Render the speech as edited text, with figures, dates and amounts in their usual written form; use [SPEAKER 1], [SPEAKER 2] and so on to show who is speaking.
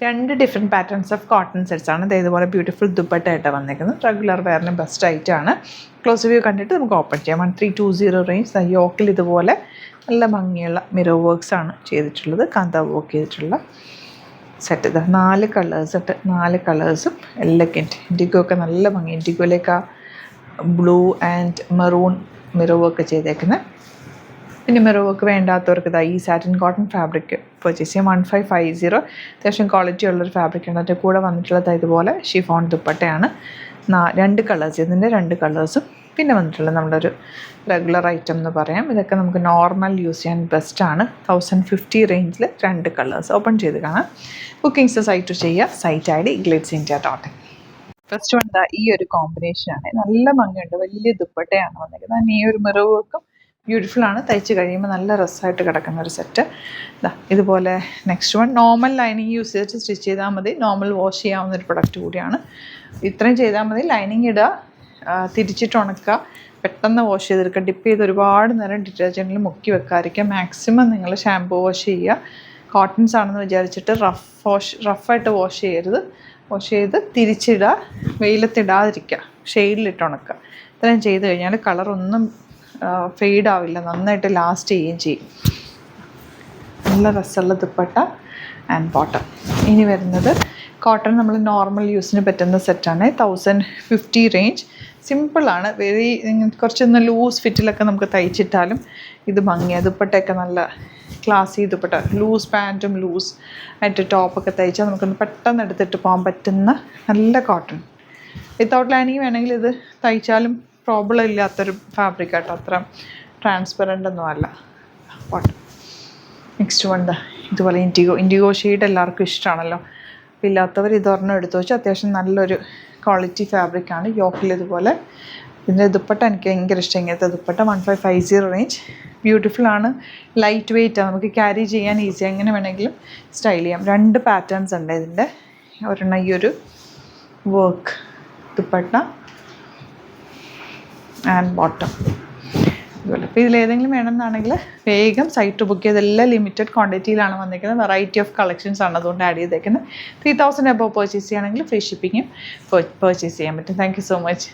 [SPEAKER 1] രണ്ട് different patterns of cotton sets ആണ്. ഇതേപോലെ ബ്യൂട്ടിഫുൾ ദുപ്പട്ടയായിട്ട് വന്നിരിക്കുന്നത്. റെഗുലർ വെയറിന് ബെസ്റ്റ് ആയിട്ടാണ്. ക്ലോസ് വ്യൂ കണ്ടിട്ട് നമുക്ക് ഓപ്പൺ ചെയ്യാം. 1320 റേഞ്ച്. യോക്കിൽ ഇതുപോലെ നല്ല ഭംഗിയുള്ള മിറർ വർക്ക്സ് ആണ് ചെയ്തിട്ടുള്ളത്. കാന്ത വർക്ക് ചെയ്തിട്ടുള്ള സെറ്റ്. ഇത് 4 കളേഴ്സ് ഇട്ട് 4 കളേഴ്സും എലഗൻറ്റ്. ഇൻഡിഗോ ഒക്കെ നല്ല ഭംഗി. ഇൻഡിഗോയിലേക്ക് ആ blue and maroon mirror work ചെയ്തേക്കുന്നത്. പിന്നെ മിറർ വർക്ക് വേണ്ടാത്തവർക്ക് ഇതാ ഈ സാറ്റിൻ കോട്ടൺ ഫാബ്രിക് പർച്ചേസ് ചെയ്യാം. 1550. അത്യാവശ്യം ക്വാളിറ്റി ഉള്ളൊരു ഫാബ്രിക്കാണ്. അതിൻ്റെ കൂടെ വന്നിട്ടുള്ളത് ഇതുപോലെ ഷിഫോൺ ദുപ്പട്ടയാണ്. 2 കളേഴ്സ്. ഇതിൻ്റെ 2 കളേഴ്സും പിന്നെ വന്നിട്ടുള്ളത് നമ്മുടെ ഒരു റെഗുലർ ഐറ്റം എന്ന് പറയാം. ഇതൊക്കെ നമുക്ക് നോർമൽ യൂസ് ചെയ്യാൻ ബെസ്റ്റാണ്. 1050 റേഞ്ചിൽ 2 കളേഴ്സ് ഓപ്പൺ ചെയ്ത് കാണാം. ബുക്കിംഗ്സ് സൈറ്റ് ചെയ്യുക. Site I D glitzindia.in. First one ഈ ഒരു കോമ്പിനേഷനാണ്. നല്ല ഭംഗിയുണ്ട്. വലിയ ദുപ്പട്ടയാണ് വന്നിരിക്കുന്നത്. അതിന് ഈ ഒരു മിറർ വർക്കും ബ്യൂട്ടിഫുൾ ആണ്. തയ്ച്ച് കഴിയുമ്പോൾ നല്ല രസമായിട്ട് കിടക്കുന്ന ഒരു സെറ്റ്. ഇതുപോലെ next one normal lining use ചെയ്തിട്ട് സ്റ്റിച്ച് ചെയ്താൽ മതി. നോർമൽ വാഷ് ചെയ്യാവുന്ന ഒരു പ്രൊഡക്റ്റ് കൂടിയാണ്. ഇത്രയും ചെയ്താൽ മതി. ലൈനിങ് ഇടുക, തിരിച്ചിട്ട് ഉണക്കുക, പെട്ടെന്ന് വാഷ് ചെയ്തെടുക്കുക. ഡിപ്പ് ചെയ്ത് ഒരുപാട് നേരം ഡിറ്റർജൻറ്റിൽ മുക്കി വെക്കാതിരിക്കുക. മാക്സിമം നിങ്ങൾ ഷാമ്പൂ വാഷ് ചെയ്യുക. കോട്ടൺസ് ആണെന്ന് വിചാരിച്ചിട്ട് റഫായിട്ട് വാഷ് ചെയ്യരുത്. വാഷ് ചെയ്ത് തിരിച്ചിടുക, വെയിലത്തിടാതിരിക്കുക, ഷെയ്ഡിലിട്ട് ഉണക്കുക. ഇത്രയും ചെയ്ത് കഴിഞ്ഞാൽ കളറൊന്നും ഫെയ്ഡ് ആവില്ല, നന്നായിട്ട് ലാസ്റ്റ് ചെയ്യുകയും ചെയ്യും. നല്ല രസമുള്ള ദുപ്പട്ട ആൻഡ് ബോട്ടം. ഇനി വരുന്നത് കോട്ടൺ നമ്മൾ നോർമൽ യൂസിന് പറ്റുന്ന സെറ്റാണ്. 1050 റേഞ്ച്. സിമ്പിളാണ്. കുറച്ചൊന്ന് ലൂസ് ഫിറ്റിലൊക്കെ നമുക്ക് തയ്ച്ചിട്ടാലും ഇത് ഭംഗിയാണ്. ദുപ്പട്ടയൊക്കെ നല്ല ക്ലാസി ദുപ്പട്ട. ലൂസ് പാൻറ്റും ലൂസ് ആയിട്ട് ടോപ്പൊക്കെ തയ്ച്ചാൽ നമുക്കൊന്ന് പെട്ടെന്ന് എടുത്തിട്ട് പോകാൻ പറ്റുന്ന നല്ല കോട്ടൺ. വിത്തൗട്ട് ലൈനിങ് വേണമെങ്കിൽ ഇത് തയ്ച്ചാലും പ്രോബ്ലം ഇല്ലാത്തൊരു ഫാബ്രിക് ആട്ടോ. അത്ര ട്രാൻസ്പെറൻ്റ് ഒന്നും അല്ല കോട്ടൺ. നെക്സ്റ്റ് വൺ ഇതുപോലെ ഇൻഡിഗോ ഷെയ്ഡ് എല്ലാവർക്കും ഇഷ്ടമാണല്ലോ. അപ്പോൾ ഇല്ലാത്തവർ ഇതൊരെണ്ണം എടുത്തു വെച്ചാൽ അത്യാവശ്യം നല്ലൊരു ക്വാളിറ്റി ഫാബ്രിക്കാണ്. യോക്കിൽ ഇതുപോലെ. ഇതിൻ്റെ ദുപ്പട്ട എനിക്ക് ഭയങ്കര ഇഷ്ടം. ഇങ്ങനത്തെ ദുപ്പട്ട 1550 റേഞ്ച്. ബ്യൂട്ടിഫുൾ ആണ്. ലൈറ്റ് വെയ്റ്റ് ആണ്. നമുക്ക് ക്യാരി ചെയ്യാൻ ഈസി. എങ്ങനെ വേണമെങ്കിലും സ്റ്റൈൽ ചെയ്യാം. 2 പാറ്റേൺസ് ഉണ്ട് ഇതിൻ്റെ. ഒരെണ്ണം ഈ ഒരു വർക്ക് ദുപ്പട്ട ആൻഡ് ബോട്ടം ഇതുപോലെ. അപ്പോൾ ഇതിലേതെങ്കിലും വേണമെന്നാണെങ്കിൽ വേഗം സൈറ്റ് ബുക്ക് ചെയ്തെല്ലാം ലിമിറ്റഡ് ക്വാണ്ടിറ്റിയിലാണ് വന്നിരിക്കുന്നത്. വെറൈറ്റി ഓഫ് കളക്ഷൻസ് ആണ് അതുകൊണ്ട് ആഡ് ചെയ്തേക്കുന്നത്. 3000 എബോവ് പർച്ചേസ് ചെയ്യുകയാണെങ്കിൽ ഫ്രീ ഷിപ്പിങ്ങും പർച്ചേസ് ചെയ്യാൻ പറ്റും. Thank you so much.